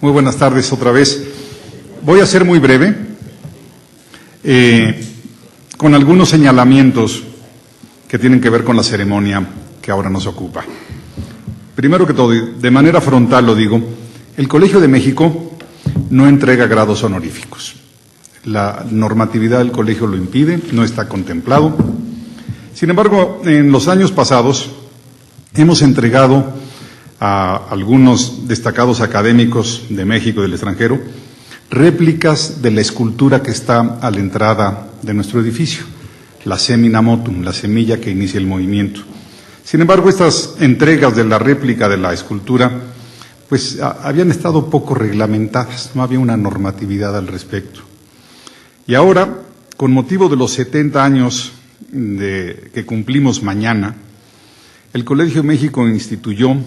Muy buenas tardes otra vez. Voy a ser muy breve, con algunos señalamientos que tienen que ver con la ceremonia que ahora nos ocupa. Primero que todo, de manera frontal lo digo, el Colegio de México no entrega grados honoríficos. La normatividad del colegio lo impide, no está contemplado. Sin embargo, en los años pasados hemos entregado a algunos destacados académicos de México y del extranjero réplicas de la escultura que está a la entrada de nuestro edificio, la semina motum, la semilla que inicia el movimiento. Sin embargo, estas entregas de la réplica de la escultura pues habían estado poco reglamentadas, no había una normatividad al respecto. Y ahora, con motivo de los 70 años que cumplimos mañana, el Colegio de México instituyó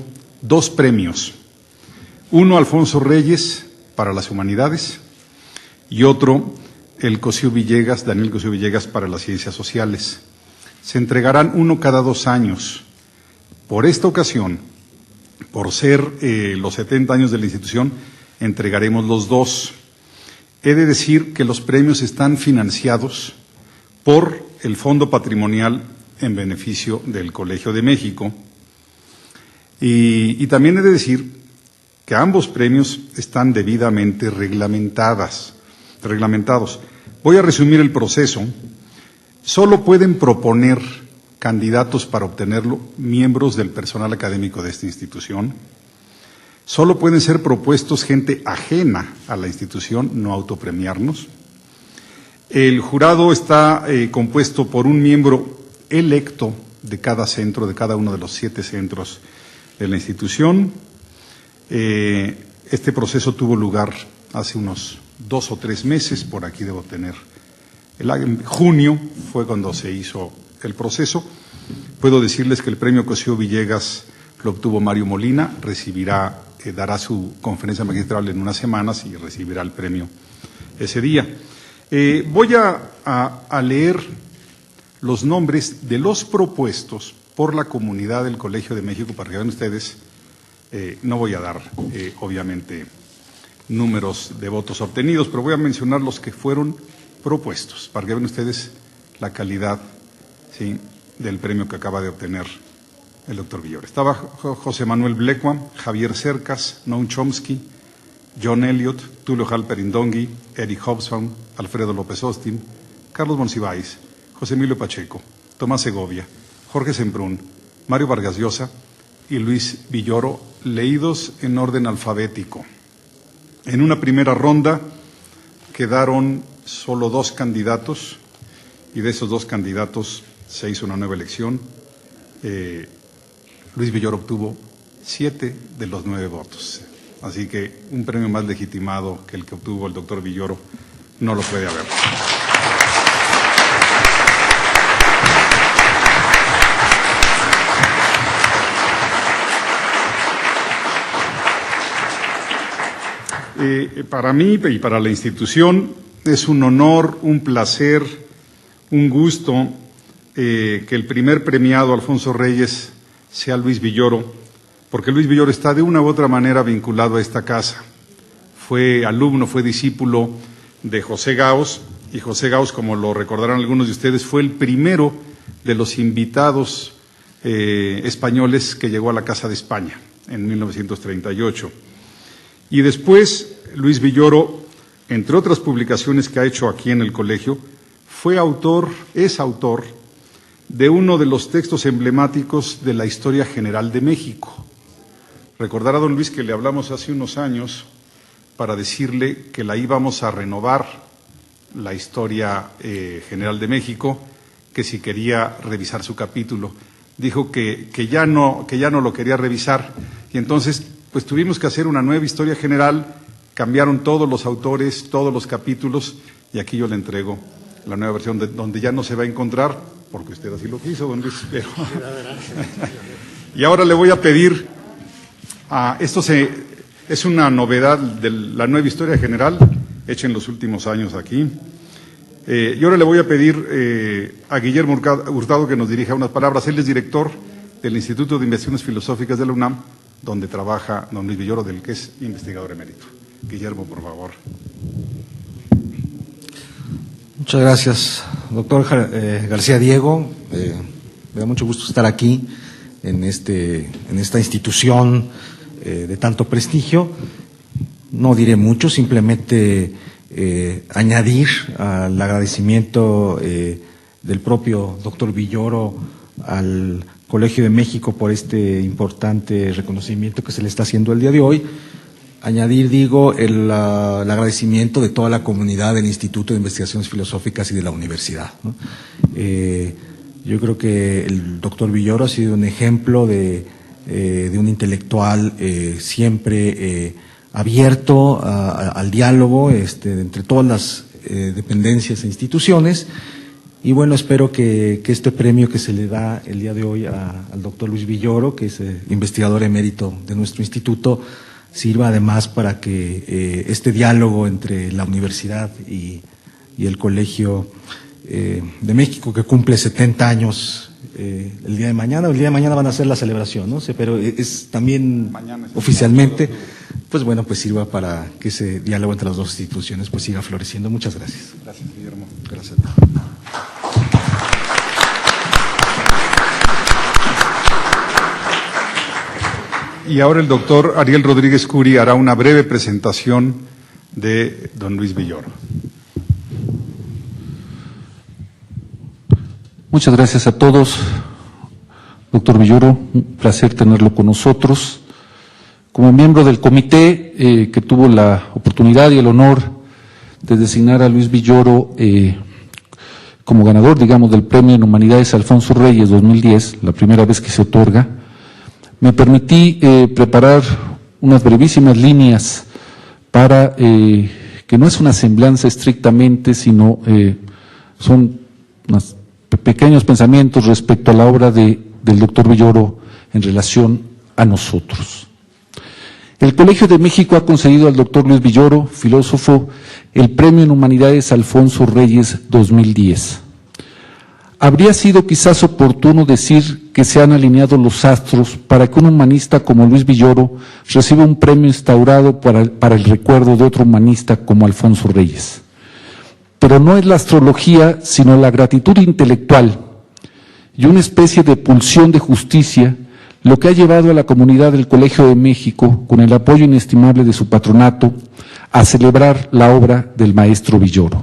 2 premios, uno Alfonso Reyes para las humanidades y otro el Cosío Villegas, Daniel Cosío Villegas para las ciencias sociales. Se entregarán uno cada 2 años. Por esta ocasión, por ser los 70 años de la institución, entregaremos los 2. He de decir que los premios están financiados por el Fondo Patrimonial en beneficio del Colegio de México. Y también he de decir que ambos premios están debidamente reglamentados. Voy a resumir el proceso. Solo pueden proponer candidatos para obtenerlo miembros del personal académico de esta institución. Solo pueden ser propuestos gente ajena a la institución, no autopremiarnos. El jurado está compuesto por un miembro electo de cada centro, de cada uno de los 7 centros de la institución. Este proceso tuvo lugar hace unos 2 o 3 meses, por aquí debo tener. En junio fue cuando se hizo el proceso. Puedo decirles que el premio Cosío Villegas lo obtuvo Mario Molina, dará su conferencia magistral en unas semanas y recibirá el premio ese día. Voy a leer los nombres de los propuestos por la comunidad del Colegio de México para que vean ustedes. No voy a dar, obviamente, números de votos obtenidos, pero voy a mencionar los que fueron propuestos para que vean ustedes la calidad, ¿sí?, del premio que acaba de obtener el doctor Villoro. Estaba José Manuel Blecua, Javier Cercas, Noam Chomsky, John Elliot, Tulio Halperin Dongui, Eric Hobsbawm, Alfredo López Austin, Carlos Monsiváis, José Emilio Pacheco, Tomás Segovia, Jorge Semprún, Mario Vargas Llosa y Luis Villoro, leídos en orden alfabético. En una primera ronda quedaron solo 2 candidatos y de esos 2 candidatos se hizo una nueva elección. Luis Villoro obtuvo 7 de los 9 votos. Así que un premio más legitimado que el que obtuvo el doctor Villoro no lo puede haber. Para mí y para la institución es un honor, un placer, un gusto que el primer premiado, Alfonso Reyes, sea Luis Villoro, porque Luis Villoro está de una u otra manera vinculado a esta casa. Fue alumno, fue discípulo de José Gaos, y José Gaos, como lo recordarán algunos de ustedes, fue el primero de los invitados españoles que llegó a la Casa de España en 1938. Y después, Luis Villoro, entre otras publicaciones que ha hecho aquí en el colegio, es autor de uno de los textos emblemáticos de la historia general de México. Recordar a don Luis que le hablamos hace unos años para decirle que la íbamos a renovar, la historia general de México, que si quería revisar su capítulo. Dijo que ya no lo quería revisar, y entonces pues tuvimos que hacer una nueva historia general, cambiaron todos los autores, todos los capítulos, y aquí yo le entrego la nueva versión donde ya no se va a encontrar, porque usted así lo quiso, don Luis. Pero y ahora le voy a pedir, es una novedad de la nueva historia general, hecha en los últimos años aquí. Y ahora le voy a pedir a Guillermo Hurtado que nos dirija unas palabras. Él es director del Instituto de Investigaciones Filosóficas de la UNAM, donde trabaja don Luis Villoro, del que es investigador emérito. Guillermo, por favor. Muchas gracias, doctor García Diego. Me da mucho gusto estar aquí en esta institución de tanto prestigio. No diré mucho, simplemente añadir al agradecimiento del propio doctor Villoro al Colegio de México por este importante reconocimiento que se le está haciendo el día de hoy. Añadir, el agradecimiento de toda la comunidad del Instituto de Investigaciones Filosóficas y de la universidad, ¿no? Yo creo que el doctor Villoro ha sido un ejemplo de un intelectual siempre abierto al diálogo entre todas las dependencias e instituciones. Y bueno, espero que este premio que se le da el día de hoy al doctor Luis Villoro, que es investigador emérito de nuestro instituto, sirva además para que este diálogo entre la universidad y el Colegio de México, que cumple 70 años el día de mañana van a hacer la celebración, no sé, pero es también oficialmente, pues bueno, pues sirva para que ese diálogo entre las dos instituciones pues siga floreciendo. Muchas gracias. Gracias, Guillermo. Gracias. Y ahora el doctor Ariel Rodríguez Curi hará una breve presentación de don Luis Villoro. Muchas gracias a todos. Doctor Villoro, un placer tenerlo con nosotros. Como miembro del comité que tuvo la oportunidad y el honor de designar a Luis Villoro como ganador, digamos, del Premio en Humanidades Alfonso Reyes 2010, la primera vez que se otorga, me permití preparar unas brevísimas líneas para, que no es una semblanza estrictamente, sino son unos pequeños pensamientos respecto a la obra del doctor Villoro en relación a nosotros. El Colegio de México ha concedido al doctor Luis Villoro, filósofo, el Premio en Humanidades Alfonso Reyes 2010. Habría sido quizás oportuno decir que se han alineado los astros para que un humanista como Luis Villoro reciba un premio instaurado para el recuerdo de otro humanista como Alfonso Reyes. Pero no es la astrología, sino la gratitud intelectual y una especie de pulsión de justicia lo que ha llevado a la comunidad del Colegio de México, con el apoyo inestimable de su patronato, a celebrar la obra del maestro Villoro.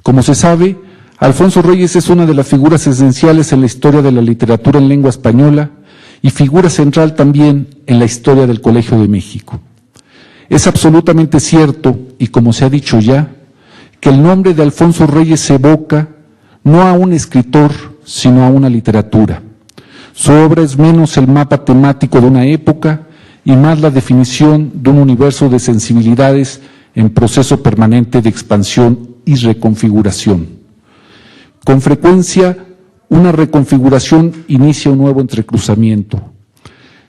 Como se sabe, Alfonso Reyes es una de las figuras esenciales en la historia de la literatura en lengua española y figura central también en la historia del Colegio de México. Es absolutamente cierto, y como se ha dicho ya, que el nombre de Alfonso Reyes evoca no a un escritor, sino a una literatura. Su obra es menos el mapa temático de una época y más la definición de un universo de sensibilidades en proceso permanente de expansión y reconfiguración. Con frecuencia, una reconfiguración inicia un nuevo entrecruzamiento.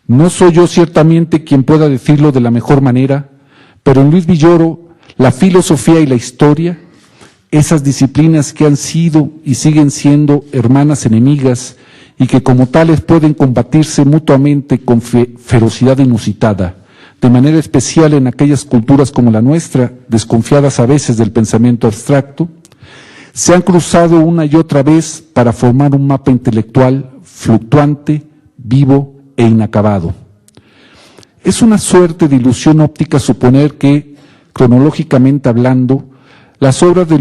No soy yo ciertamente quien pueda decirlo de la mejor manera, pero en Luis Villoro, la filosofía y la historia, esas disciplinas que han sido y siguen siendo hermanas enemigas y que como tales pueden combatirse mutuamente con ferocidad inusitada, de manera especial en aquellas culturas como la nuestra, desconfiadas a veces del pensamiento abstracto, se han cruzado una y otra vez para formar un mapa intelectual fluctuante, vivo e inacabado. Es una suerte de ilusión óptica suponer que, cronológicamente hablando, las obras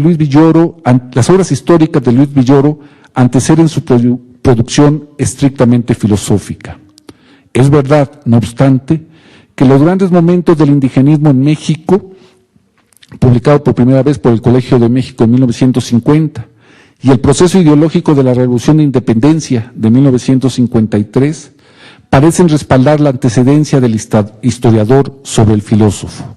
históricas de Luis Villoro anteceden su producción estrictamente filosófica. Es verdad, no obstante, que los grandes momentos del indigenismo en México, publicado por primera vez por el Colegio de México en 1950, y el proceso ideológico de la Revolución de Independencia de 1953, parecen respaldar la antecedencia del historiador sobre el filósofo.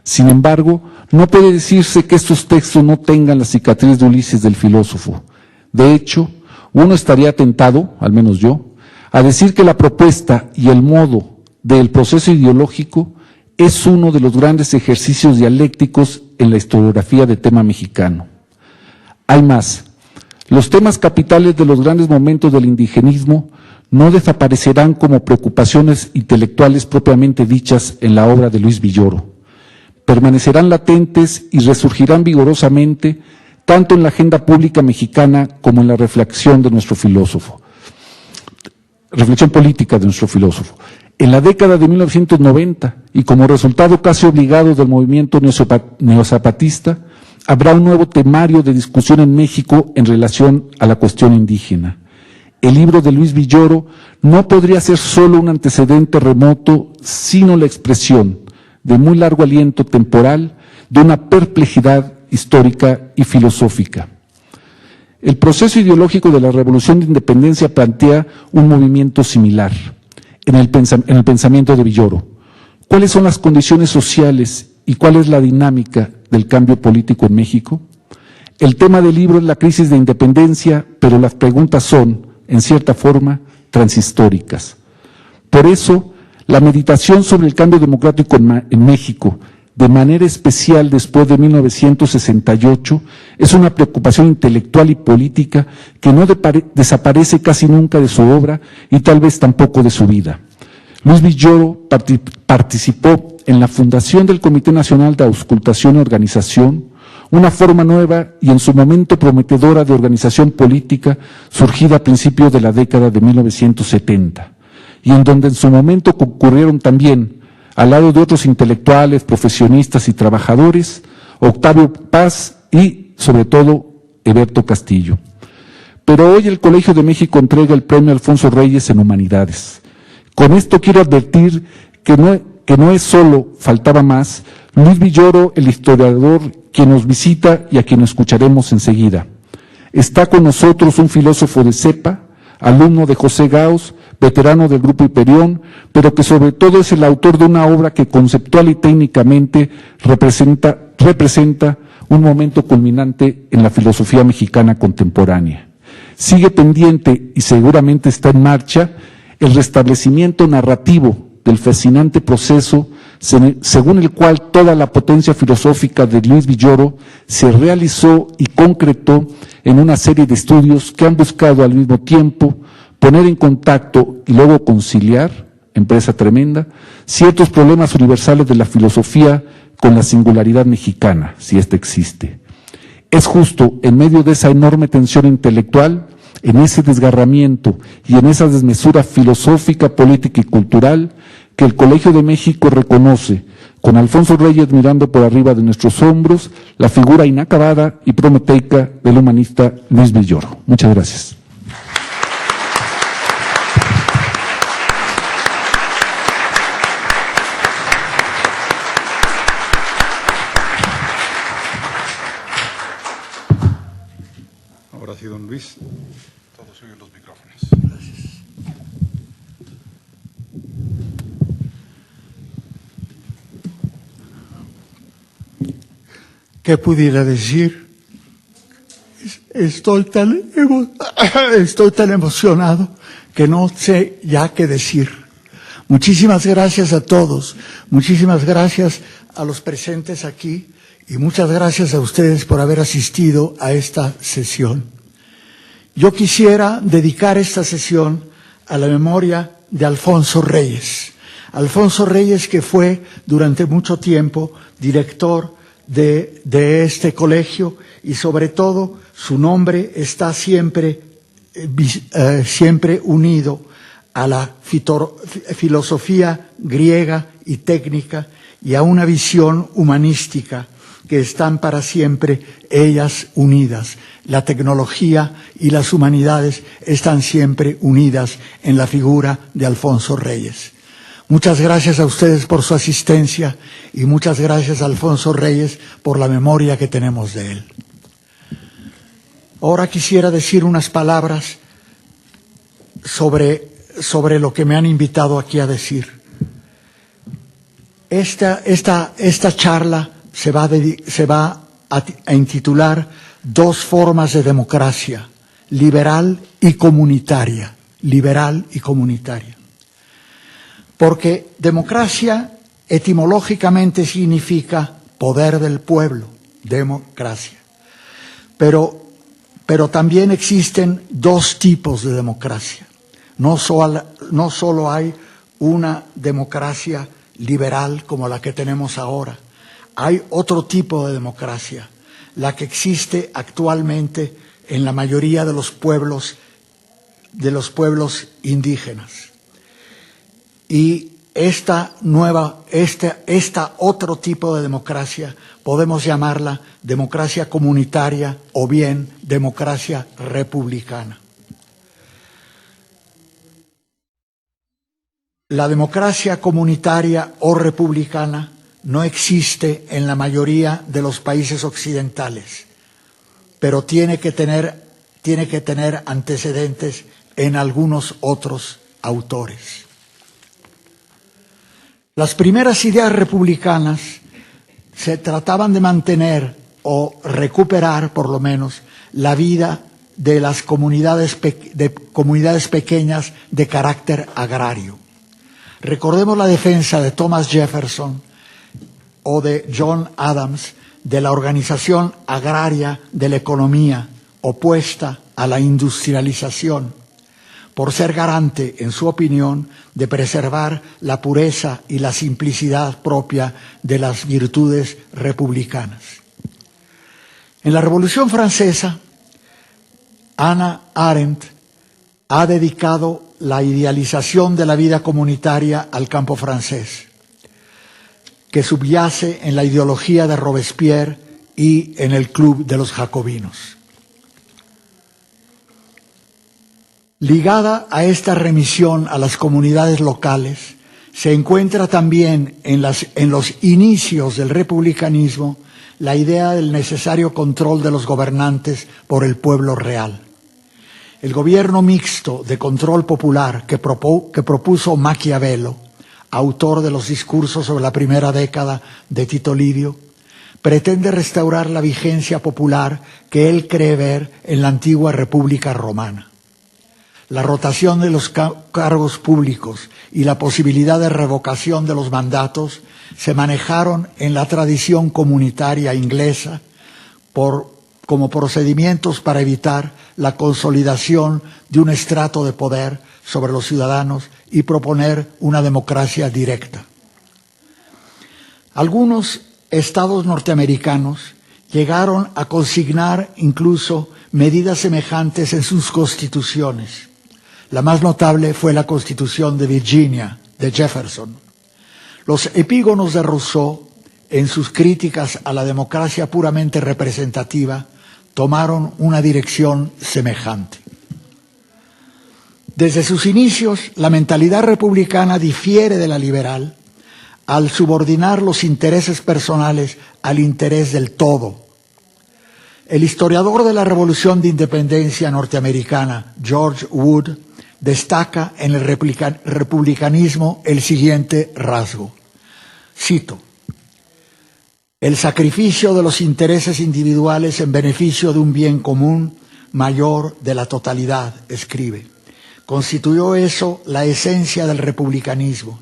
Sin embargo, no puede decirse que estos textos no tengan la cicatriz de Ulises del filósofo. De hecho, uno estaría tentado, al menos yo, a decir que la propuesta y el modo del proceso ideológico es uno de los grandes ejercicios dialécticos en la historiografía de tema mexicano. Hay más. Los temas capitales de los grandes momentos del indigenismo no desaparecerán como preocupaciones intelectuales propiamente dichas en la obra de Luis Villoro, permanecerán latentes y resurgirán vigorosamente tanto en la agenda pública mexicana como en la reflexión de nuestro filósofo. Reflexión política de nuestro filósofo. En la década de 1990, y como resultado casi obligado del movimiento neozapatista, habrá un nuevo temario de discusión en México en relación a la cuestión indígena. El libro de Luis Villoro no podría ser solo un antecedente remoto, sino la expresión de muy largo aliento temporal de una perplejidad histórica y filosófica. El proceso ideológico de la Revolución de Independencia plantea un movimiento similar en el pensamiento de Villoro. ¿Cuáles son las condiciones sociales y cuál es la dinámica del cambio político en México? El tema del libro es la crisis de independencia, pero las preguntas son, en cierta forma, transhistóricas. Por eso, la meditación sobre el cambio democrático en México, de manera especial después de 1968, es una preocupación intelectual y política que no desaparece casi nunca de su obra y tal vez tampoco de su vida. Luis Villoro participó en la fundación del Comité Nacional de Auscultación y Organización, una forma nueva y en su momento prometedora de organización política surgida a principios de la década de 1970, y en donde en su momento concurrieron también, al lado de otros intelectuales, profesionistas y trabajadores, Octavio Paz y, sobre todo, Heberto Castillo. Pero hoy el Colegio de México entrega el premio Alfonso Reyes en Humanidades. Con esto quiero advertir que no es solo, faltaba más, Luis Villoro, el historiador, quien nos visita y a quien escucharemos enseguida. Está con nosotros un filósofo de cepa, alumno de José Gauss, veterano del Grupo Hiperión, pero que sobre todo es el autor de una obra que conceptual y técnicamente representa un momento culminante en la filosofía mexicana contemporánea. Sigue pendiente y seguramente está en marcha el restablecimiento narrativo del fascinante proceso según el cual toda la potencia filosófica de Luis Villoro se realizó y concretó en una serie de estudios que han buscado al mismo tiempo poner en contacto y luego conciliar, empresa tremenda, ciertos problemas universales de la filosofía con la singularidad mexicana, si ésta existe. Es justo en medio de esa enorme tensión intelectual, en ese desgarramiento y en esa desmesura filosófica, política y cultural, que el Colegio de México reconoce, con Alfonso Reyes mirando por arriba de nuestros hombros, la figura inacabada y prometeica del humanista Luis Villoro. Muchas gracias. Ahora sí, don Luis. Todos oyen los micrófonos. Gracias. ¿Qué pudiera decir? Estoy tan emocionado que no sé ya qué decir. Muchísimas gracias a todos, muchísimas gracias a los presentes aquí y muchas gracias a ustedes por haber asistido a esta sesión. Yo quisiera dedicar esta sesión a la memoria de Alfonso Reyes. Alfonso Reyes, que fue durante mucho tiempo director de este colegio y sobre todo su nombre está siempre unido a la filosofía griega y técnica y a una visión humanística que están para siempre ellas unidas. La tecnología y las humanidades están siempre unidas en la figura de Alfonso Reyes. Muchas gracias a ustedes por su asistencia y muchas gracias a Alfonso Reyes por la memoria que tenemos de él. Ahora quisiera decir unas palabras sobre lo que me han invitado aquí a decir. Esta charla se va a intitular Dos formas de democracia, liberal y comunitaria. Liberal y comunitaria. Porque democracia etimológicamente significa poder del pueblo, democracia. Pero también existen dos tipos de democracia. No solo hay una democracia liberal como la que tenemos ahora. Hay otro tipo de democracia, la que existe actualmente en la mayoría de los pueblos indígenas. Y esta otro tipo de democracia podemos llamarla democracia comunitaria o bien democracia republicana. La democracia comunitaria o republicana no existe en la mayoría de los países occidentales, pero tiene que tener antecedentes en algunos otros autores. Las primeras ideas republicanas se trataban de mantener o recuperar, por lo menos, la vida de las comunidades pequeñas de carácter agrario. Recordemos la defensa de Thomas Jefferson o de John Adams de la organización agraria de la economía opuesta a la industrialización, por ser garante, en su opinión, de preservar la pureza y la simplicidad propia de las virtudes republicanas. En la Revolución Francesa, Hannah Arendt ha dedicado la idealización de la vida comunitaria al campo francés, que subyace en la ideología de Robespierre y en el Club de los Jacobinos. Ligada a esta remisión a las comunidades locales, se encuentra también en los inicios del republicanismo la idea del necesario control de los gobernantes por el pueblo real. El gobierno mixto de control popular que propuso Maquiavelo, autor de los discursos sobre la primera década de Tito Livio, pretende restaurar la vigencia popular que él cree ver en la antigua República Romana. La rotación de los cargos públicos y la posibilidad de revocación de los mandatos se manejaron en la tradición comunitaria inglesa como procedimientos para evitar la consolidación de un estrato de poder sobre los ciudadanos y proponer una democracia directa. Algunos estados norteamericanos llegaron a consignar incluso medidas semejantes en sus constituciones. La más notable fue la Constitución de Virginia, de Jefferson. Los epígonos de Rousseau, en sus críticas a la democracia puramente representativa, tomaron una dirección semejante. Desde sus inicios, la mentalidad republicana difiere de la liberal al subordinar los intereses personales al interés del todo. El historiador de la Revolución de Independencia norteamericana, George Wood, destaca en el republicanismo el siguiente rasgo. Cito: el sacrificio de los intereses individuales en beneficio de un bien común mayor de la totalidad, escribe. Constituyó eso la esencia del republicanismo,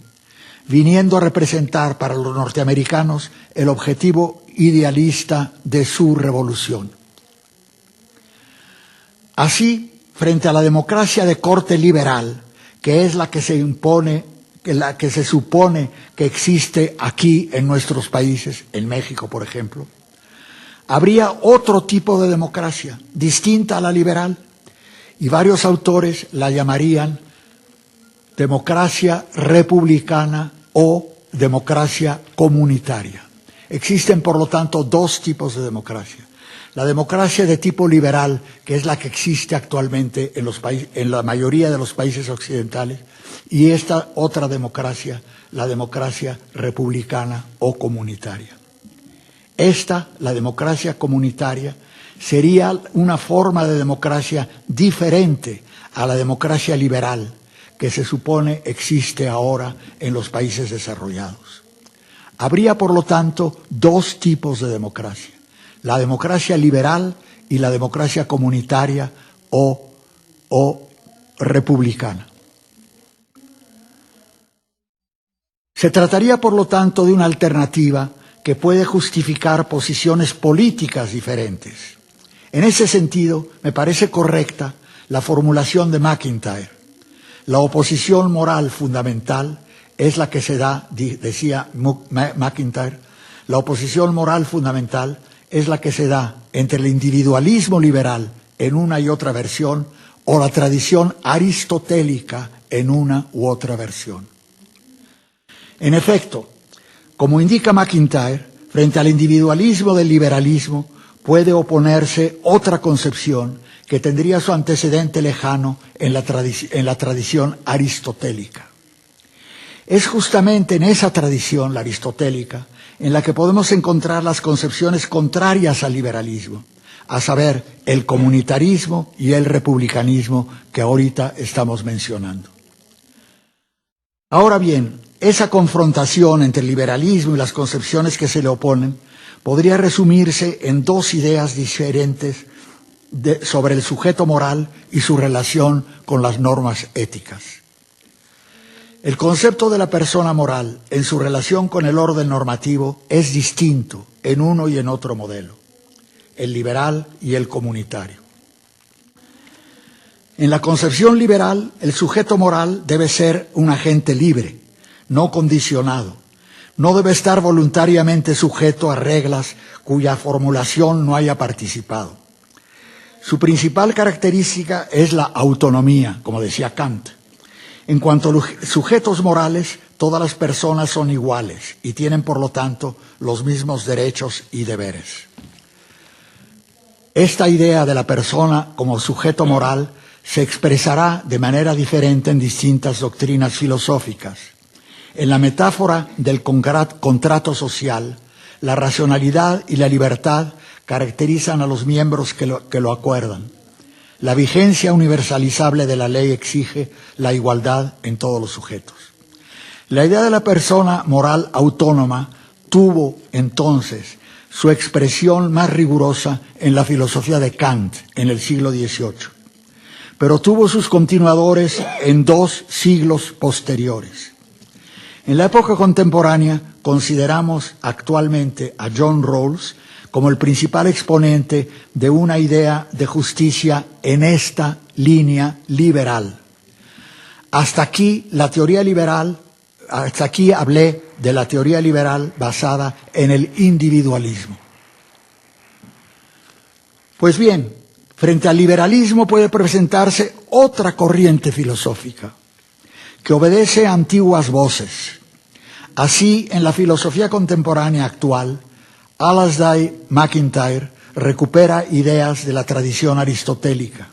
viniendo a representar para los norteamericanos el objetivo idealista de su revolución. Así, frente a la democracia de corte liberal, que es la que se impone, la que se supone que existe aquí en nuestros países, en México, por ejemplo, habría otro tipo de democracia, distinta a la liberal, y varios autores la llamarían democracia republicana o democracia comunitaria. Existen, por lo tanto, dos tipos de democracia. La democracia de tipo liberal, que es la que existe actualmente en la mayoría de los países occidentales, y esta otra democracia, la democracia republicana o comunitaria. La democracia comunitaria, sería una forma de democracia diferente a la democracia liberal que se supone existe ahora en los países desarrollados. Habría, por lo tanto, dos tipos de democracia: la democracia liberal y la democracia comunitaria o republicana. Se trataría, por lo tanto, de una alternativa que puede justificar posiciones políticas diferentes. En ese sentido, me parece correcta la formulación de McIntyre. La oposición moral fundamental es la que se da, decía McIntyre, La oposición moral fundamental es la que se da entre el individualismo liberal en una y otra versión o la tradición aristotélica en una u otra versión. En efecto, como indica MacIntyre, frente al individualismo del liberalismo puede oponerse otra concepción que tendría su antecedente lejano en la tradición aristotélica. Es justamente en esa tradición, la aristotélica, en la que podemos encontrar las concepciones contrarias al liberalismo, a saber, el comunitarismo y el republicanismo que ahorita estamos mencionando. Ahora bien, esa confrontación entre el liberalismo y las concepciones que se le oponen podría resumirse en dos ideas diferentes sobre el sujeto moral y su relación con las normas éticas. El concepto de la persona moral en su relación con el orden normativo es distinto en uno y en otro modelo, el liberal y el comunitario. En la concepción liberal, el sujeto moral debe ser un agente libre, no condicionado. No debe estar voluntariamente sujeto a reglas cuya formulación no haya participado. Su principal característica es la autonomía, como decía Kant. En cuanto a los sujetos morales, todas las personas son iguales y tienen, por lo tanto, los mismos derechos y deberes. Esta idea de la persona como sujeto moral se expresará de manera diferente en distintas doctrinas filosóficas. En la metáfora del contrato social, la racionalidad y la libertad caracterizan a los miembros que lo acuerdan. La vigencia universalizable de la ley exige la igualdad en todos los sujetos. La idea de la persona moral autónoma tuvo entonces su expresión más rigurosa en la filosofía de Kant en el siglo XVIII, pero tuvo sus continuadores en 2 siglos posteriores. En la época contemporánea consideramos actualmente a John Rawls como el principal exponente de una idea de justicia en esta línea liberal. Hasta aquí hablé de la teoría liberal basada en el individualismo. Pues bien, frente al liberalismo puede presentarse otra corriente filosófica que obedece a antiguas voces. Así, en la filosofía contemporánea actual, Alasdair MacIntyre recupera ideas de la tradición aristotélica.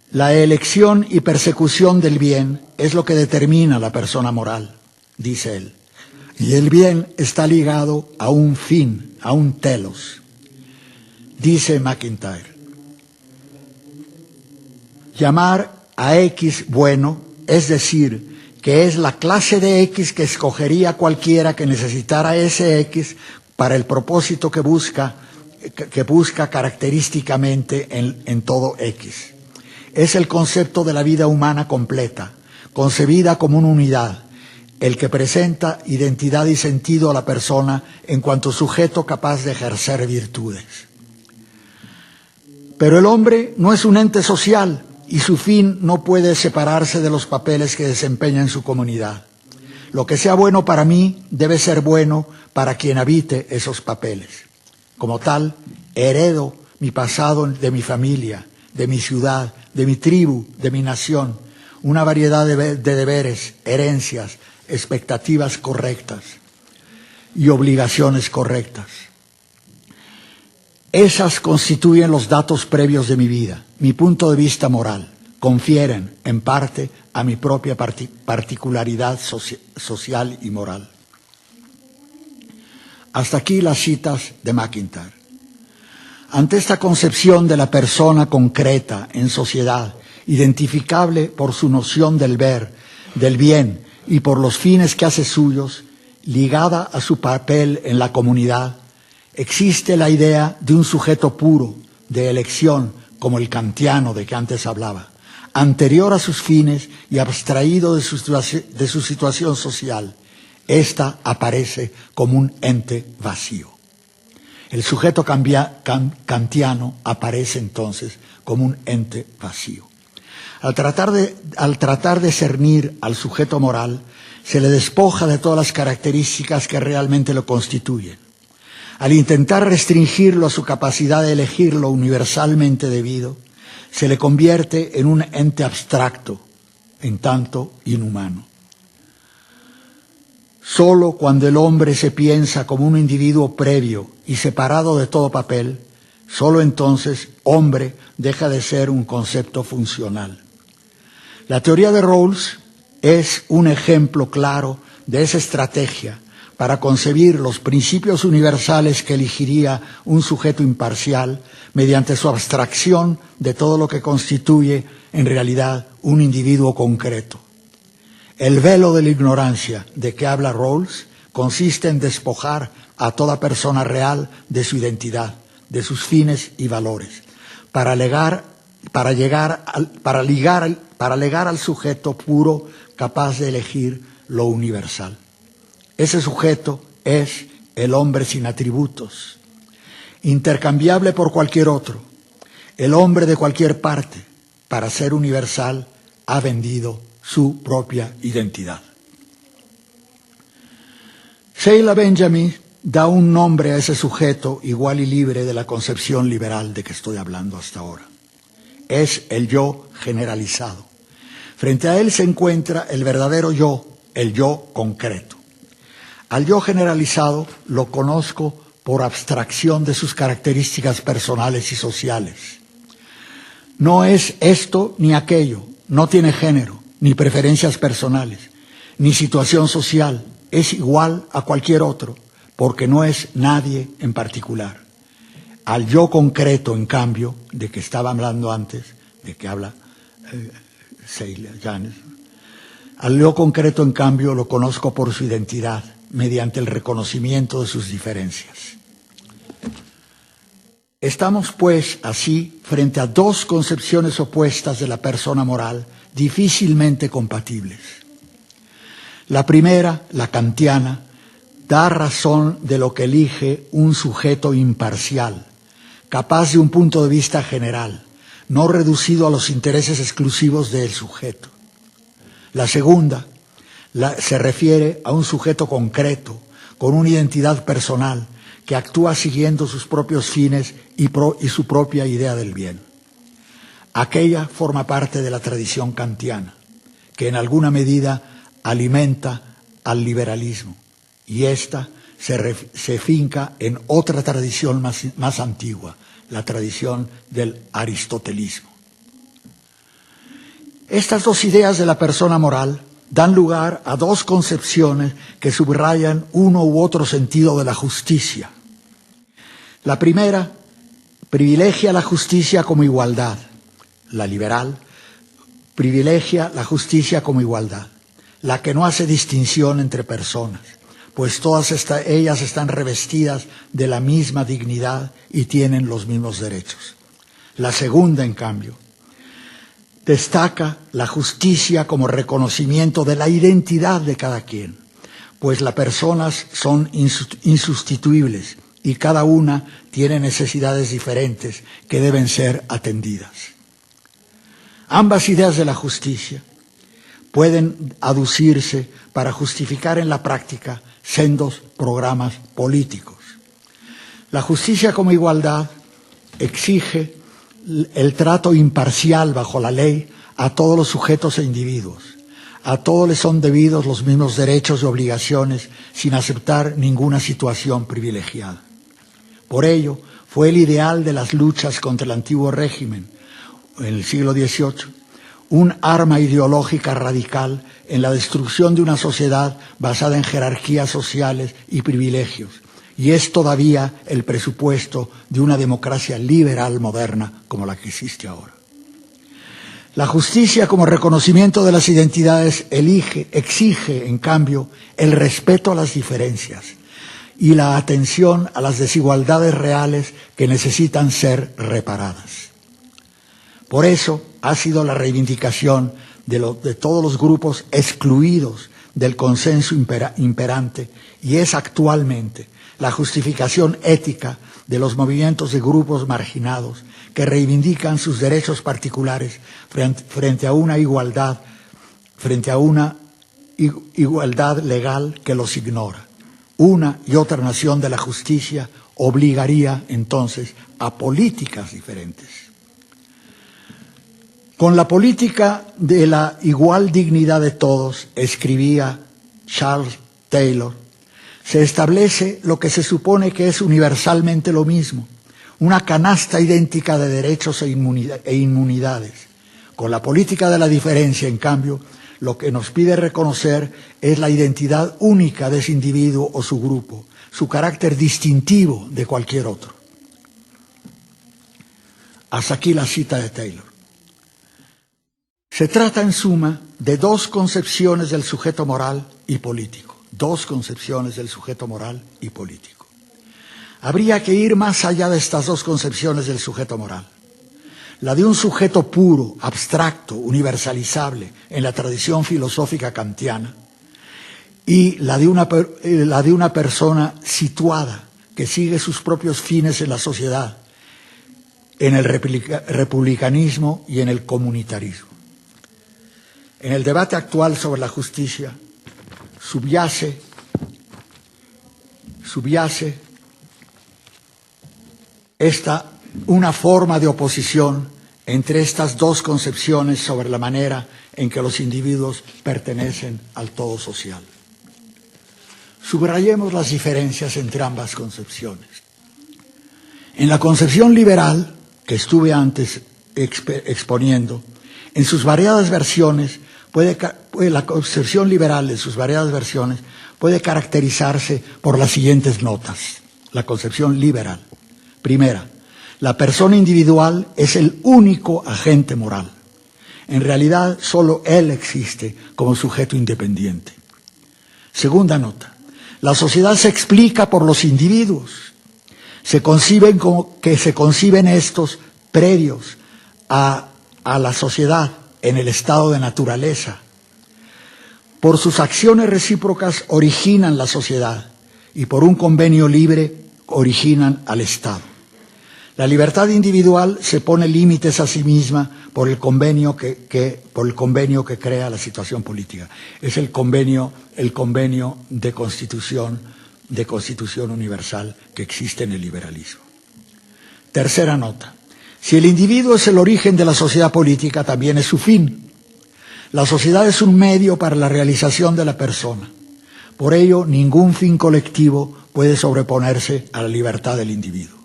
La elección y persecución del bien es lo que determina la persona moral, dice él. Y el bien está ligado a un fin, a un telos, dice MacIntyre. Llamar a X bueno, es decir, que es la clase de X que escogería cualquiera que necesitara ese X para el propósito que busca característicamente en todo X. Es el concepto de la vida humana completa, concebida como una unidad, el que presenta identidad y sentido a la persona en cuanto sujeto capaz de ejercer virtudes. Pero el hombre no es un ente social, y su fin no puede separarse de los papeles que desempeña en su comunidad. Lo que sea bueno para mí debe ser bueno para quien habite esos papeles. Como tal, heredo mi pasado de mi familia, de mi ciudad, de mi tribu, de mi nación, una variedad de deberes, herencias, expectativas correctas y obligaciones correctas. Esas constituyen los datos previos de mi vida, mi punto de vista moral, confieren, en parte, a mi propia particularidad social y moral. Hasta aquí las citas de MacIntyre. Ante esta concepción de la persona concreta en sociedad, identificable por su noción del ver, del bien y por los fines que hace suyos, ligada a su papel en la comunidad, existe la idea de un sujeto puro, de elección, como el kantiano de que antes hablaba, anterior a sus fines y abstraído de su situación social. Esta aparece como un ente vacío. El sujeto kantiano aparece entonces como un ente vacío. Al tratar de cernir al sujeto moral, se le despoja de todas las características que realmente lo constituyen. Al intentar restringirlo a su capacidad de elegir lo universalmente debido, se le convierte en un ente abstracto, en tanto inhumano. Solo cuando el hombre se piensa como un individuo previo y separado de todo papel, solo entonces hombre deja de ser un concepto funcional. La teoría de Rawls es un ejemplo claro de esa estrategia para concebir los principios universales que elegiría un sujeto imparcial mediante su abstracción de todo lo que constituye en realidad un individuo concreto. El velo de la ignorancia de que habla Rawls consiste en despojar a toda persona real de su identidad, de sus fines y valores, para legar al sujeto puro capaz de elegir lo universal. Ese sujeto es el hombre sin atributos, intercambiable por cualquier otro. El hombre de cualquier parte, para ser universal, ha vendido su propia identidad. Sheila Benjamin da un nombre a ese sujeto igual y libre de la concepción liberal de que estoy hablando hasta ahora. Es el yo generalizado. Frente a él se encuentra el verdadero yo, el yo concreto. Al yo generalizado lo conozco por abstracción de sus características personales y sociales. No es esto ni aquello, no tiene género, ni preferencias personales, ni situación social, es igual a cualquier otro, porque no es nadie en particular. Al yo concreto, en cambio, de que estaba hablando antes, de que habla Sheila Janes, al yo concreto, en cambio, lo conozco por su identidad, mediante el reconocimiento de sus diferencias. Estamos, pues, así, frente a dos concepciones opuestas de la persona moral, difícilmente compatibles. La primera, la kantiana, da razón de lo que elige un sujeto imparcial, capaz de un punto de vista general, no reducido a los intereses exclusivos del sujeto. La segunda se refiere a un sujeto concreto, con una identidad personal, que actúa siguiendo sus propios fines y su propia idea del bien. Aquella forma parte de la tradición kantiana, que en alguna medida alimenta al liberalismo, y esta se finca en otra tradición más antigua, la tradición del aristotelismo. Estas dos ideas de la persona moral dan lugar a dos concepciones que subrayan uno u otro sentido de la justicia. La primera privilegia la justicia como igualdad. La liberal privilegia la justicia como igualdad, la que no hace distinción entre personas, pues todas ellas están revestidas de la misma dignidad y tienen los mismos derechos. La segunda, en cambio, destaca la justicia como reconocimiento de la identidad de cada quien, pues las personas son insustituibles y cada una tiene necesidades diferentes que deben ser atendidas. Ambas ideas de la justicia pueden aducirse para justificar en la práctica sendos programas políticos. La justicia como igualdad exige el trato imparcial bajo la ley a todos los sujetos e individuos. A todos les son debidos los mismos derechos y obligaciones sin aceptar ninguna situación privilegiada. Por ello, fue el ideal de las luchas contra el antiguo régimen en el siglo XVIII, un arma ideológica radical en la destrucción de una sociedad basada en jerarquías sociales y privilegios, y es todavía el presupuesto de una democracia liberal moderna como la que existe ahora. La justicia como reconocimiento de las identidades exige, en cambio, el respeto a las diferencias y la atención a las desigualdades reales que necesitan ser reparadas. Por eso ha sido la reivindicación de todos los grupos excluidos del consenso imperante y es actualmente la justificación ética de los movimientos de grupos marginados que reivindican sus derechos particulares frente a una igualdad, frente a una igualdad legal que los ignora. Una y otra nación de la justicia obligaría entonces a políticas diferentes. Con la política de la igual dignidad de todos, escribía Charles Taylor, se establece lo que se supone que es universalmente lo mismo, una canasta idéntica de derechos e inmunidades. Con la política de la diferencia, en cambio, lo que nos pide reconocer es la identidad única de ese individuo o su grupo, su carácter distintivo de cualquier otro. Hasta aquí la cita de Taylor. Se trata, en suma, de dos concepciones del sujeto moral y político. Dos concepciones del sujeto moral y político. Habría que ir más allá de estas dos concepciones del sujeto moral. La de un sujeto puro, abstracto, universalizable en la tradición filosófica kantiana, y la de una persona situada que sigue sus propios fines en la sociedad, en el republicanismo y en el comunitarismo. En el debate actual sobre la justicia subyace una forma de oposición entre estas dos concepciones sobre la manera en que los individuos pertenecen al todo social. Subrayemos las diferencias entre ambas concepciones. En la concepción liberal, que estuve antes exponiendo, en sus variadas versiones, la concepción liberal en sus variadas versiones puede caracterizarse por las siguientes notas. La concepción liberal. Primera, la persona individual es el único agente moral. En realidad, solo él existe como sujeto independiente. Segunda nota, la sociedad se explica por los individuos. Se conciben estos previos a la sociedad en el estado de naturaleza. Por sus acciones recíprocas originan la sociedad y por un convenio libre originan al Estado. La libertad individual se pone límites a sí misma por el convenio que crea la situación política. Es el convenio de constitución universal que existe en el liberalismo. Tercera nota. Si el individuo es el origen de la sociedad política, también es su fin. La sociedad es un medio para la realización de la persona. Por ello, ningún fin colectivo puede sobreponerse a la libertad del individuo.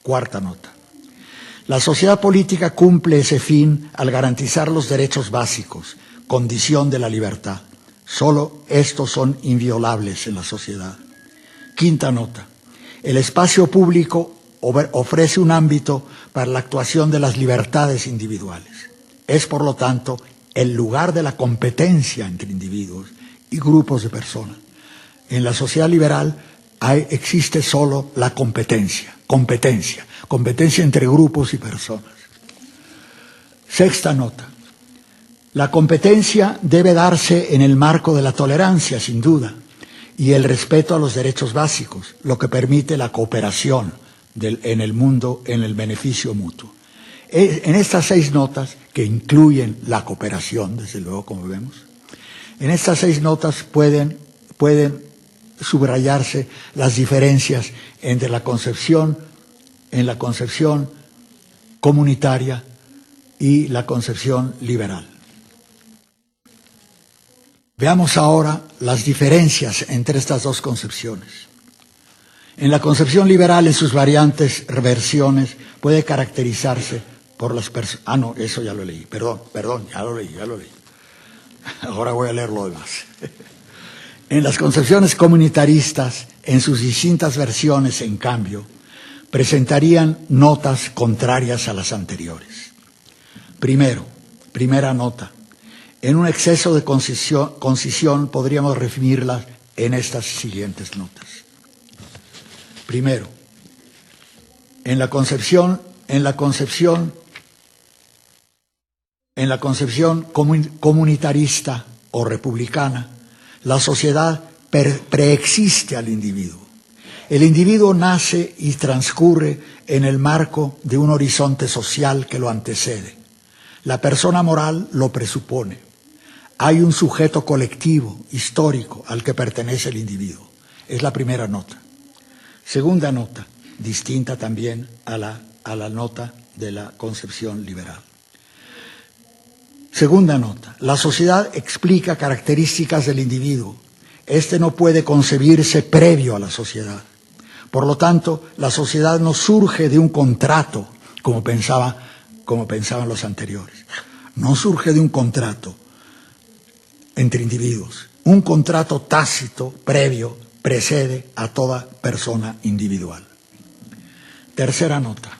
Cuarta nota. La sociedad política cumple ese fin al garantizar los derechos básicos, condición de la libertad. Solo estos son inviolables en la sociedad. Quinta nota. El espacio público ofrece un ámbito para la actuación de las libertades individuales. Es, por lo tanto, el lugar de la competencia entre individuos y grupos de personas. En la sociedad liberal existe solo la competencia entre grupos y personas. Sexta nota. La competencia debe darse en el marco de la tolerancia, sin duda, y el respeto a los derechos básicos, lo que permite la cooperación en el mundo, en el beneficio mutuo. En estas 6 notas, que incluyen la cooperación, desde luego, como vemos, en estas 6 notas pueden subrayarse las diferencias entre la concepción comunitaria y la concepción liberal. Veamos ahora las diferencias entre estas dos concepciones. En la concepción liberal, en sus variantes versiones, puede caracterizarse por las personas... Ah, no, eso ya lo leí. Perdón, ya lo leí. Ahora voy a leer lo demás. En las concepciones comunitaristas, en sus distintas versiones, en cambio, presentarían notas contrarias a las anteriores. Primera nota. En un exceso de concisión podríamos resumirlas en estas siguientes notas. Primero, en la concepción comunitarista o republicana, la sociedad preexiste al individuo. El individuo nace y transcurre en el marco de un horizonte social que lo antecede. La persona moral lo presupone. Hay un sujeto colectivo, histórico, al que pertenece el individuo. Es la primera nota. Segunda nota, distinta también a la nota de la concepción liberal. Segunda nota, la sociedad explica características del individuo. Este no puede concebirse previo a la sociedad. Por lo tanto, la sociedad no surge de un contrato, como pensaban los anteriores. No surge de un contrato entre individuos. Un contrato tácito, previo, precede a toda persona individual. Tercera nota.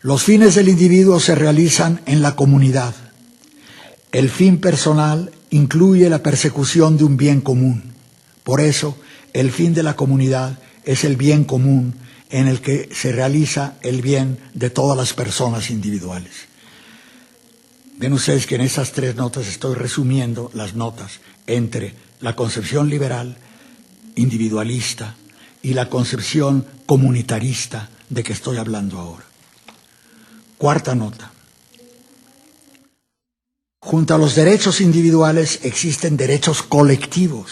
Los fines del individuo se realizan en la comunidad. El fin personal incluye la persecución de un bien común. Por eso, el fin de la comunidad es el bien común en el que se realiza el bien de todas las personas individuales. Ven ustedes que en esas tres notas estoy resumiendo las notas entre la concepción liberal, individualista, y la concepción comunitarista de que estoy hablando ahora. Cuarta nota. Junto a los derechos individuales existen derechos colectivos,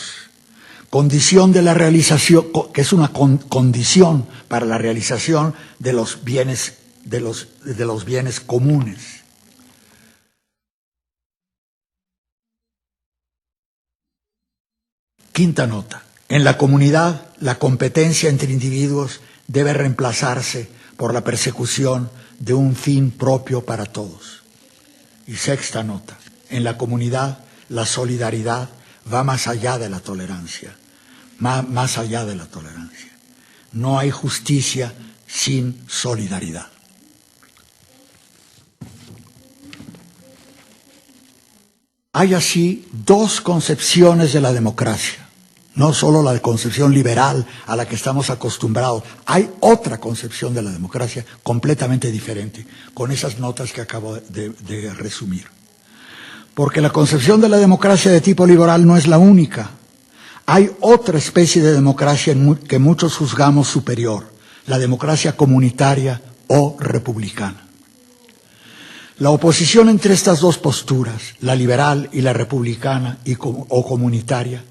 condición de la realización, que es una condición para la realización de los bienes, de los bienes comunes. Quinta nota. En la comunidad, la competencia entre individuos debe reemplazarse por la persecución de un fin propio para todos. Y sexta nota. En la comunidad, la solidaridad va más allá de la tolerancia. Más allá de la tolerancia. No hay justicia sin solidaridad. Hay así dos concepciones de la democracia. No solo la concepción liberal a la que estamos acostumbrados. Hay otra concepción de la democracia completamente diferente, con esas notas que acabo de resumir. Porque la concepción de la democracia de tipo liberal no es la única. Hay otra especie de democracia que muchos juzgamos superior, la democracia comunitaria o republicana. La oposición entre estas dos posturas, la liberal y la republicana o comunitaria,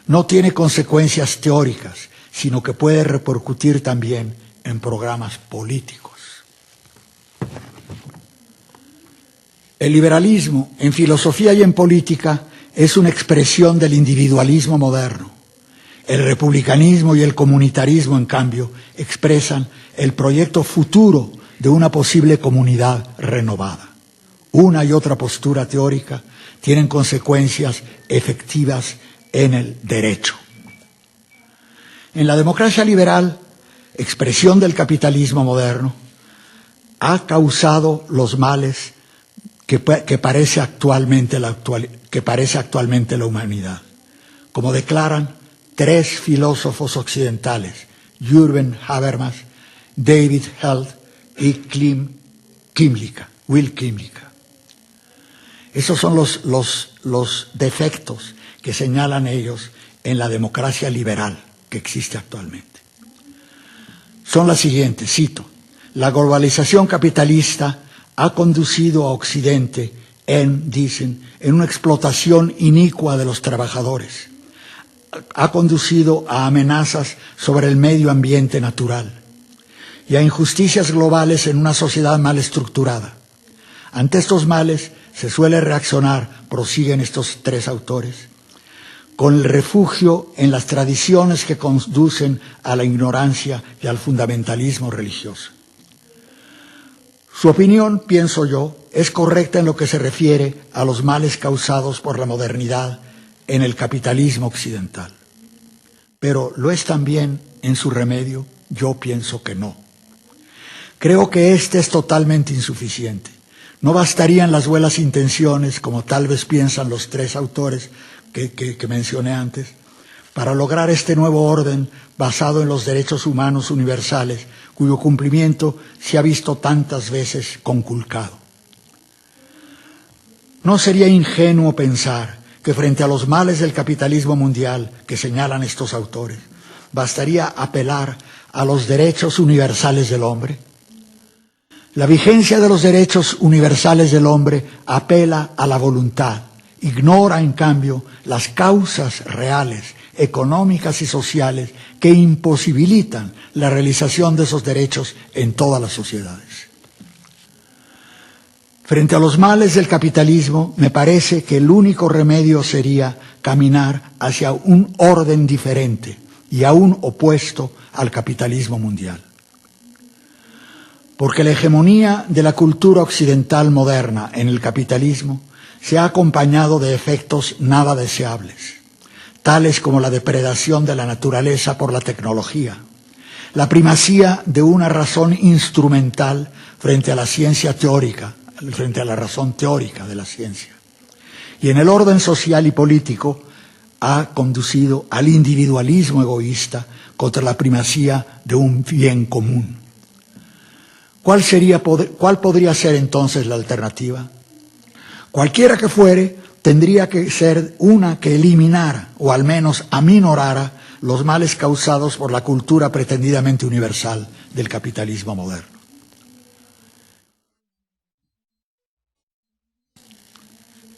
no tiene consecuencias teóricas, sino que puede repercutir también en programas políticos. El liberalismo, en filosofía y en política, es una expresión del individualismo moderno. El republicanismo y el comunitarismo, en cambio, expresan el proyecto futuro de una posible comunidad renovada. Una y otra postura teórica tienen consecuencias efectivas en el derecho. En la democracia liberal, expresión del capitalismo moderno, ha causado los males que parece actualmente la humanidad, como declaran tres filósofos occidentales, Jürgen Habermas, David Held y Will Kimlicka. Esos son los defectos que señalan ellos en la democracia liberal que existe actualmente. Son las siguientes, cito: la globalización capitalista ha conducido a Occidente dicen, en una explotación inicua de los trabajadores. Ha conducido a amenazas sobre el medio ambiente natural y a injusticias globales en una sociedad mal estructurada. Ante estos males se suele reaccionar, prosiguen estos tres autores, con el refugio en las tradiciones que conducen a la ignorancia y al fundamentalismo religioso. Su opinión, pienso yo, es correcta en lo que se refiere a los males causados por la modernidad en el capitalismo occidental. Pero ¿lo es también en su remedio? Yo pienso que no. Creo que este es totalmente insuficiente. No bastarían las buenas intenciones, como tal vez piensan los tres autores que mencioné antes, para lograr este nuevo orden basado en los derechos humanos universales, cuyo cumplimiento se ha visto tantas veces conculcado. No sería ingenuo pensar que frente a los males del capitalismo mundial que señalan estos autores, bastaría apelar a los derechos universales del hombre. La vigencia de los derechos universales del hombre apela a la voluntad, ignora en cambio las causas reales, económicas y sociales que imposibilitan la realización de esos derechos en todas las sociedades. Frente a los males del capitalismo, me parece que el único remedio sería caminar hacia un orden diferente y aún opuesto al capitalismo mundial. Porque la hegemonía de la cultura occidental moderna en el capitalismo se ha acompañado de efectos nada deseables, tales como la depredación de la naturaleza por la tecnología, la primacía de una razón instrumental frente a la ciencia teórica, frente a la razón teórica de la ciencia. Y en el orden social y político ha conducido al individualismo egoísta contra la primacía de un bien común. ¿Cuál podría ser entonces la alternativa? Cualquiera que fuere, tendría que ser una que eliminara, o al menos aminorara, los males causados por la cultura pretendidamente universal del capitalismo moderno.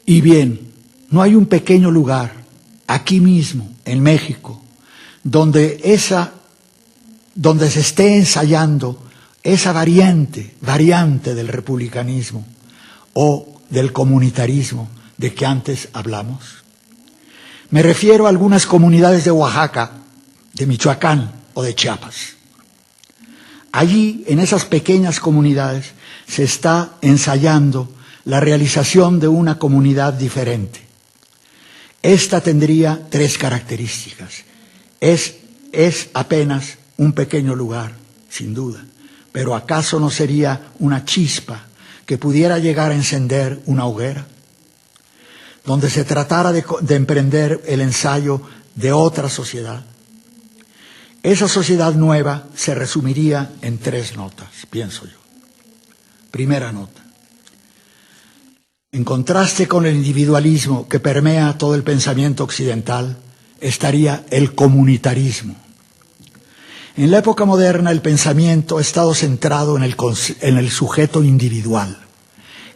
Y bien, no hay un pequeño lugar, aquí mismo, en México, donde se esté ensayando esa variante del republicanismo o del comunitarismo de que antes hablamos. Me refiero a algunas comunidades de Oaxaca, de Michoacán o de Chiapas. Allí, en esas pequeñas comunidades, se está ensayando la realización de una comunidad diferente. Esta tendría tres características. Es apenas un pequeño lugar, sin duda, pero ¿acaso no sería una chispa que pudiera llegar a encender una hoguera? Donde se tratara de emprender el ensayo de otra sociedad. Esa sociedad nueva se resumiría en 3 notas, pienso yo. Primera nota. En contraste con el individualismo que permea todo el pensamiento occidental, estaría el comunitarismo. En la época moderna el pensamiento ha estado centrado en el sujeto individual.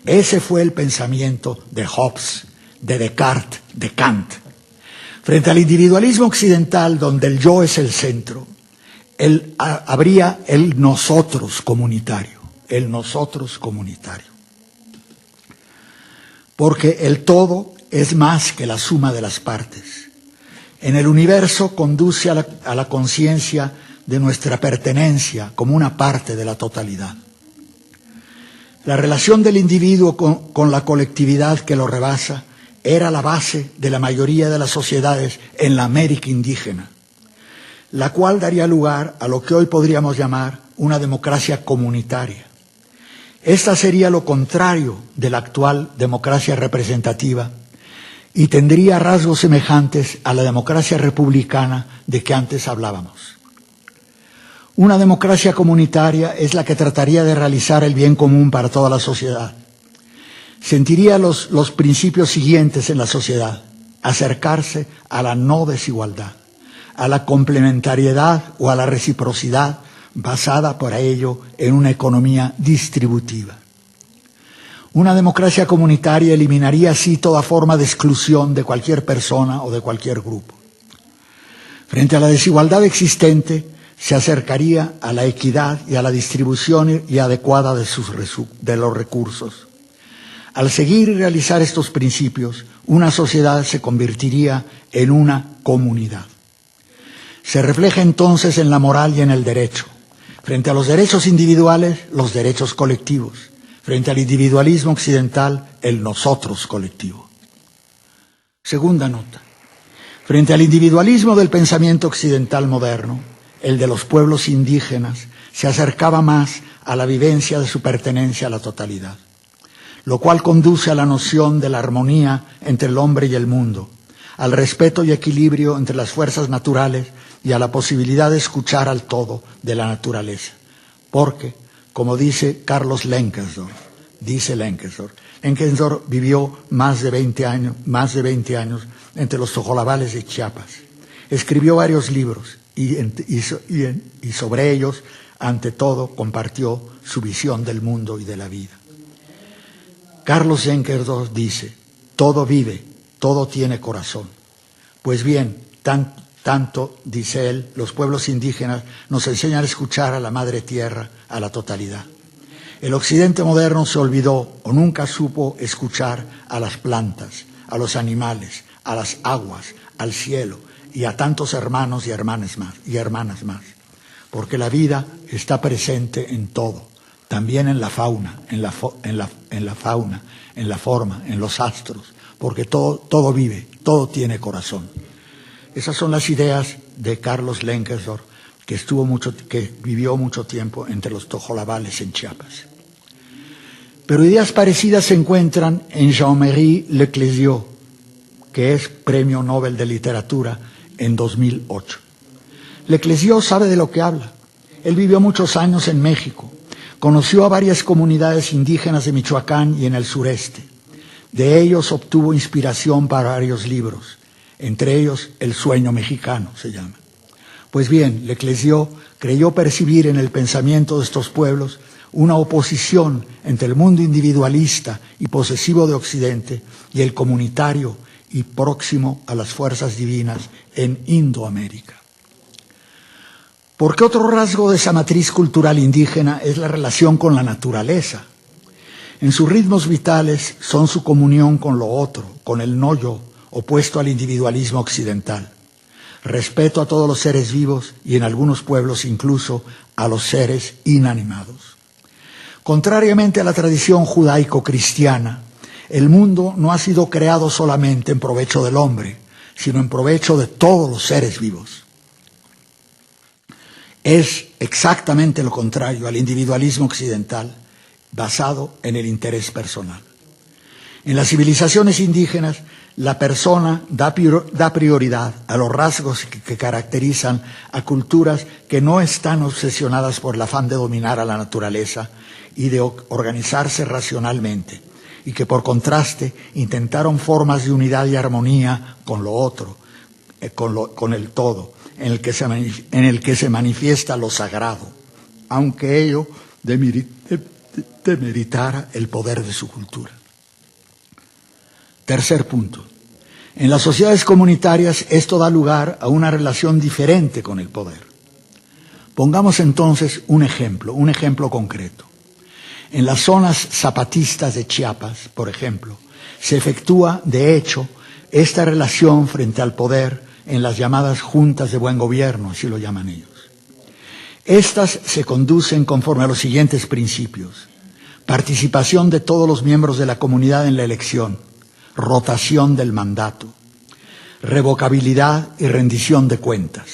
Ese fue el pensamiento de Hobbes, de Descartes, de Kant. Frente al individualismo occidental, donde el yo es el centro, habría el nosotros comunitario, Porque el todo es más que la suma de las partes. En el universo conduce a la conciencia de nuestra pertenencia como una parte de la totalidad. La relación del individuo con la colectividad que lo rebasa era la base de la mayoría de las sociedades en la América indígena, la cual daría lugar a lo que hoy podríamos llamar una democracia comunitaria. Esta sería lo contrario de la actual democracia representativa y tendría rasgos semejantes a la democracia republicana de que antes hablábamos. Una democracia comunitaria es la que trataría de realizar el bien común para toda la sociedad. Sentiría los principios siguientes en la sociedad: acercarse a la no desigualdad, a la complementariedad o a la reciprocidad, basada por ello en una economía distributiva. Una democracia comunitaria eliminaría así toda forma de exclusión de cualquier persona o de cualquier grupo. Frente a la desigualdad existente, se acercaría a la equidad y a la distribución y adecuada de los recursos. Al seguir y realizar estos principios, una sociedad se convertiría en una comunidad. Se refleja entonces en la moral y en el derecho. Frente a los derechos individuales, los derechos colectivos. Frente al individualismo occidental, el nosotros colectivo. Segunda nota. Frente al individualismo del pensamiento occidental moderno, el de los pueblos indígenas se acercaba más a la vivencia de su pertenencia a la totalidad, lo cual conduce a la noción de la armonía entre el hombre y el mundo, al respeto y equilibrio entre las fuerzas naturales y a la posibilidad de escuchar al todo de la naturaleza. Porque, como dice Carlos Lenkensdorf, Lenkensdorf vivió más de 20 años entre los tojolabales de Chiapas. Escribió varios libros y sobre ellos, ante todo, compartió su visión del mundo y de la vida. Carlos Lenkerdorf dice: todo vive, todo tiene corazón. Pues bien, tanto, dice él, los pueblos indígenas nos enseñan a escuchar a la madre tierra, a la totalidad. El occidente moderno se olvidó o nunca supo escuchar a las plantas, a los animales, a las aguas, al cielo y a tantos hermanos y hermanas más. Porque la vida está presente en todo, también en la fauna, en la fauna, en la forma, en los astros, porque todo vive, todo tiene corazón. Esas son las ideas de Carlos Lenkerdorf, que vivió mucho tiempo entre los tojolabales en Chiapas. Pero ideas parecidas se encuentran en Jean-Marie Leclésio, que es Premio Nobel de Literatura en 2008. Leclésio sabe de lo que habla. Él vivió muchos años en México. Conoció a varias comunidades indígenas de Michoacán y en el sureste. De ellos obtuvo inspiración para varios libros, entre ellos El sueño mexicano se llama. Pues bien, Leclésio creyó percibir en el pensamiento de estos pueblos una oposición entre el mundo individualista y posesivo de Occidente y el comunitario y próximo a las fuerzas divinas en Indoamérica. Porque otro rasgo de esa matriz cultural indígena es la relación con la naturaleza. En sus ritmos vitales son su comunión con lo otro, con el no-yo, opuesto al individualismo occidental. Respeto a todos los seres vivos y en algunos pueblos incluso a los seres inanimados. Contrariamente a la tradición judaico-cristiana, el mundo no ha sido creado solamente en provecho del hombre, sino en provecho de todos los seres vivos. Es exactamente lo contrario al individualismo occidental, basado en el interés personal. En las civilizaciones indígenas, la persona da prioridad a los rasgos que caracterizan a culturas que no están obsesionadas por el afán de dominar a la naturaleza y de organizarse racionalmente, y que por contraste intentaron formas de unidad y armonía con lo otro, con el todo, en el que se manifiesta lo sagrado, aunque ello demeritara el poder de su cultura. Tercer punto. En las sociedades comunitarias esto da lugar a una relación diferente con el poder. Pongamos entonces un ejemplo concreto. En las zonas zapatistas de Chiapas, por ejemplo, se efectúa, de hecho, esta relación frente al poder en las llamadas juntas de buen gobierno, así lo llaman ellos. Estas se conducen conforme a los siguientes principios: participación de todos los miembros de la comunidad en la elección, rotación del mandato, revocabilidad y rendición de cuentas.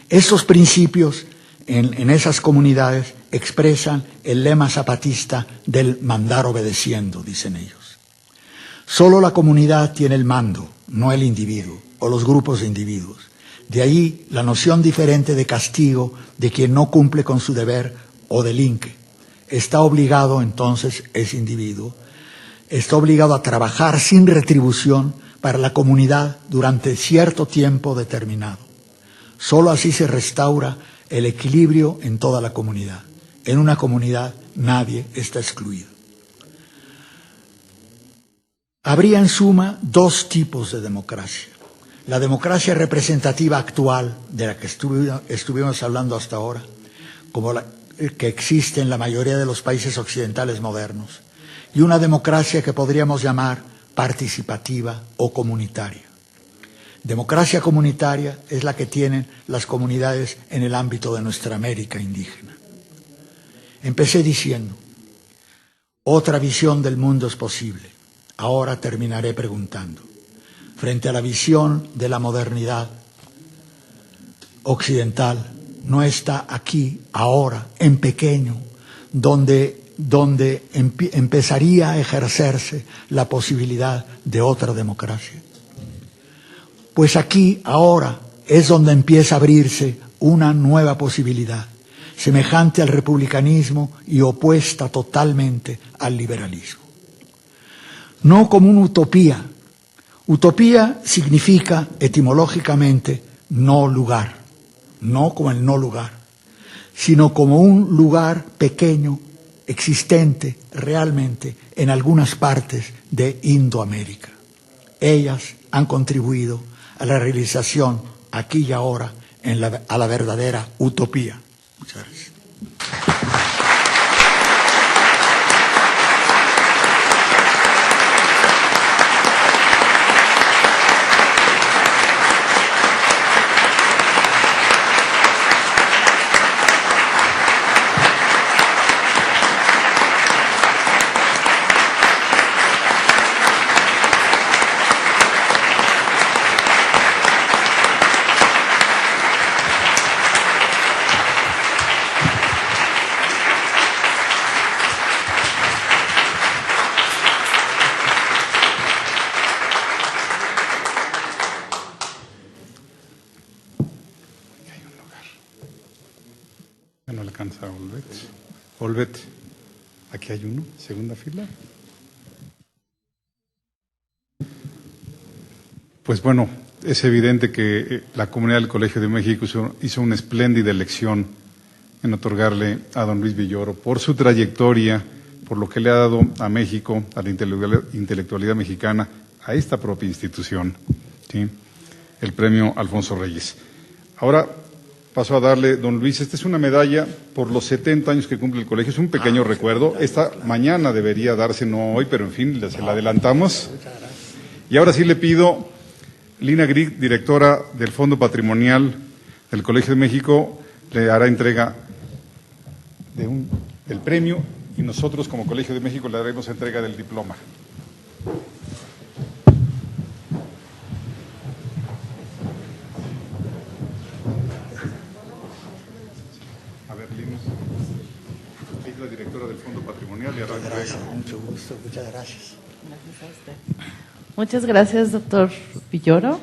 Estos principios en esas comunidades expresan el lema zapatista del mandar obedeciendo, dicen ellos. Solo la comunidad tiene el mando, no el individuo o los grupos de individuos. De ahí la noción diferente de castigo de quien no cumple con su deber o delinque. Está obligado entonces ese individuo, está obligado a trabajar sin retribución para la comunidad durante cierto tiempo determinado. Solo así se restaura el equilibrio en toda la comunidad. En una comunidad nadie está excluido. Habría en suma dos tipos de democracia. La democracia representativa actual, de la que estuvimos hablando hasta ahora, como la que existe en la mayoría de los países occidentales modernos, y una democracia que podríamos llamar participativa o comunitaria. Democracia comunitaria es la que tienen las comunidades en el ámbito de nuestra América indígena. Empecé diciendo, otra visión del mundo es posible. Ahora terminaré preguntando, frente a la visión de la modernidad occidental, no está aquí, ahora, en pequeño, donde empezaría a ejercerse la posibilidad de otra democracia. Pues aquí, ahora, es donde empieza a abrirse una nueva posibilidad, semejante al republicanismo y opuesta totalmente al liberalismo. No como una utopía. Utopía significa, etimológicamente, no lugar, no como el no lugar, sino como un lugar pequeño, existente realmente en algunas partes de Indoamérica. Ellas han contribuido a la realización aquí y ahora a la verdadera utopía. Muchas gracias. Ya no alcanza a Olvet. Aquí hay uno, segunda fila. Pues bueno, es evidente que la comunidad del Colegio de México hizo una espléndida elección en otorgarle a don Luis Villoro por su trayectoria, por lo que le ha dado a México, a la intelectualidad mexicana, a esta propia institución, ¿sí?, el premio Alfonso Reyes. Ahora paso a darle, don Luis, esta es una medalla por los 70 años que cumple el colegio, es un pequeño recuerdo, esta mañana debería darse, no hoy, pero en fin, se la adelantamos. Y ahora sí le pido, Lina Grieg, directora del Fondo Patrimonial del Colegio de México, le hará entrega del premio y nosotros como Colegio de México le daremos entrega del diploma. A ver, Lina, es la directora del Fondo Patrimonial y hará entrega. Gracias, mucho gusto, muchas gracias. Gracias a usted. Muchas gracias, doctor Villoro.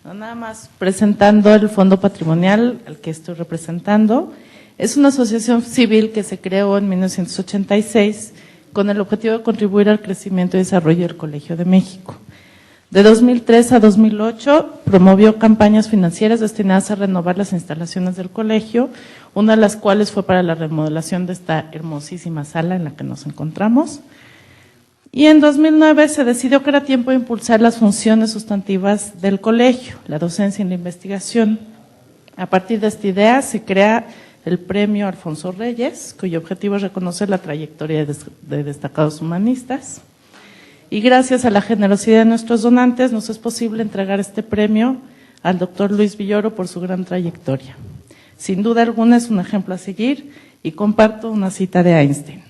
Nada más presentando el Fondo Patrimonial al que estoy representando. Es una asociación civil que se creó en 1986 con el objetivo de contribuir al crecimiento y desarrollo del Colegio de México. De 2003 a 2008 promovió campañas financieras destinadas a renovar las instalaciones del colegio, una de las cuales fue para la remodelación de esta hermosísima sala en la que nos encontramos. Y en 2009 se decidió que era tiempo de impulsar las funciones sustantivas del colegio, la docencia y la investigación. A partir de esta idea se crea el premio Alfonso Reyes, cuyo objetivo es reconocer la trayectoria de destacados humanistas. Y gracias a la generosidad de nuestros donantes nos es posible entregar este premio al doctor Luis Villoro por su gran trayectoria. Sin duda alguna es un ejemplo a seguir y comparto una cita de Einstein.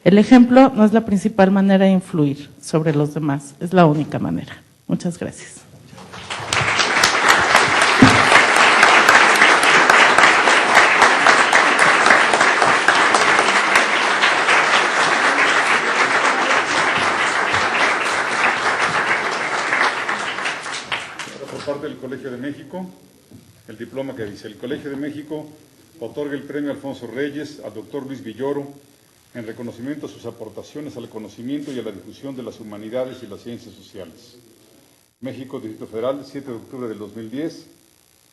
El ejemplo no es la principal manera de influir sobre los demás, es la única manera. Muchas gracias. Por parte del Colegio de México, el diploma que dice: el Colegio de México otorga el premio Alfonso Reyes al doctor Luis Villoro en reconocimiento a sus aportaciones al conocimiento y a la difusión de las humanidades y las ciencias sociales. México, Distrito Federal, 7 de octubre del 2010,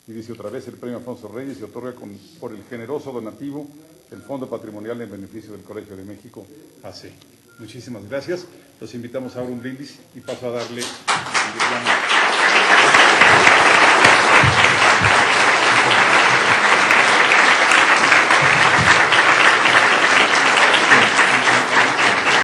y dice otra vez: el premio Alfonso Reyes se otorga por el generoso donativo del Fondo Patrimonial en beneficio del Colegio de México, AC. Muchísimas gracias. Los invitamos ahora a un brindis y paso a darle el diploma.